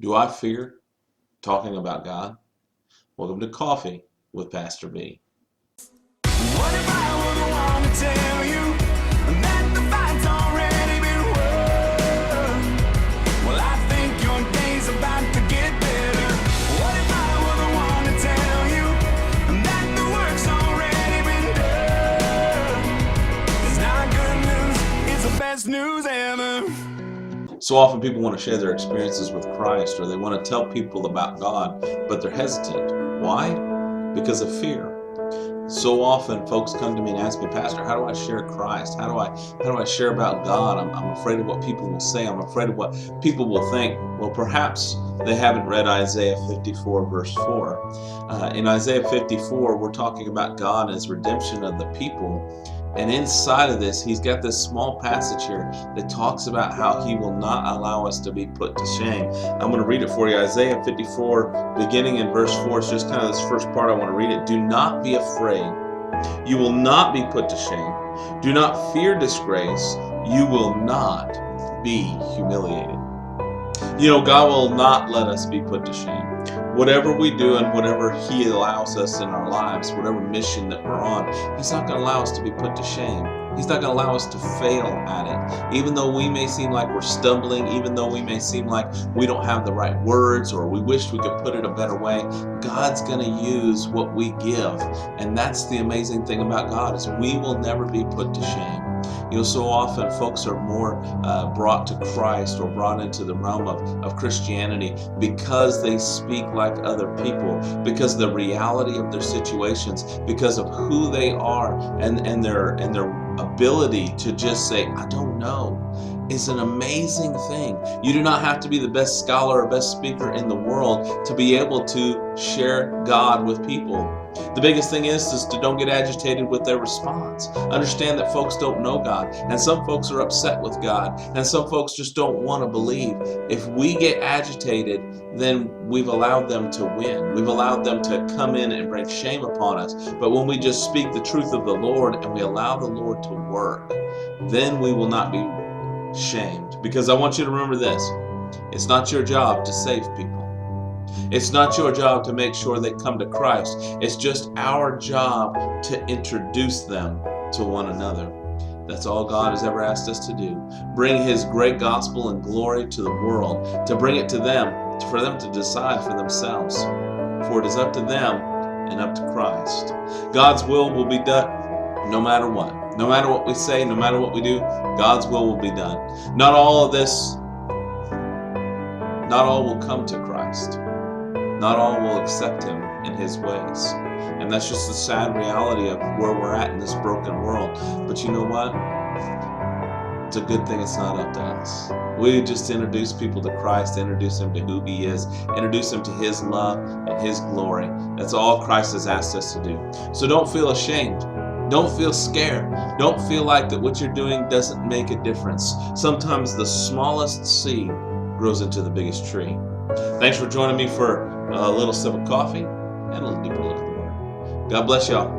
Do I fear talking about God? Welcome to Coffee with Pastor B. What if I were the one to tell you that the fight's already been won? Well, I think your day's about to get better. What if I were the one to tell you that the work's already been done? 'Cause now good news is the best news ever. So often people want to share their experiences with Christ, or they want to tell people about God, but they're hesitant. Why? Because of fear. So often folks come to me and ask me, Pastor, how do I share Christ? How do I share about God? I'm afraid of what people will say. I'm afraid of what people will think. Well, perhaps they haven't read Isaiah 54 verse 4. In Isaiah 54, we're talking about God as redemption of the people. And inside of this, he's got this small passage here that talks about how he will not allow us to be put to shame. I'm going to read it for you. Isaiah 54, beginning in verse 4, is just kind of this first part. I want to read it. Do not be afraid. You will not be put to shame. Do not fear disgrace. You will not be humiliated. You know, God will not let us be put to shame. Whatever we do and whatever He allows us in our lives, whatever mission that we're on, He's not going to allow us to be put to shame. He's not going to allow us to fail at it. Even though we may seem like we're stumbling, even though we may seem like we don't have the right words or we wish we could put it a better way, God's going to use what we give. And that's the amazing thing about God, is we will never be put to shame. You know, so often folks are more brought to Christ or brought into the realm of Christianity because they speak like other people, because of the reality of their situations, because of who they are, and their ability to just say, I don't know, is an amazing thing. You do not have to be the best scholar or best speaker in the world to be able to share God with people. The biggest thing is to don't get agitated with their response. Understand that folks don't know God, and some folks are upset with God, and some folks just don't want to believe. If we get agitated, then we've allowed them to win. We've allowed them to come in and bring shame upon us. But when we just speak the truth of the Lord and we allow the Lord to work, then we will not be shamed. Because I want you to remember this: it's not your job to save people. It's not your job to make sure they come to Christ. It's just our job to introduce them to one another. That's all God has ever asked us to do. Bring His great gospel and glory to the world, to bring it to them, for them to decide for themselves. For it is up to them and up to Christ. God's will be done no matter what. No matter what we say, no matter what we do, God's will be done. Not all of this, not all will come to Christ. Not all will accept Him in His ways. And that's just the sad reality of where we're at in this broken world. But you know what? It's a good thing it's not up to us. We just introduce people to Christ, introduce them to who He is, introduce them to His love and His glory. That's all Christ has asked us to do. So don't feel ashamed. Don't feel scared. Don't feel like that what you're doing doesn't make a difference. Sometimes the smallest seed grows into the biggest tree. Thanks for joining me for a little sip of coffee and a little deeper look at the Word. God bless y'all.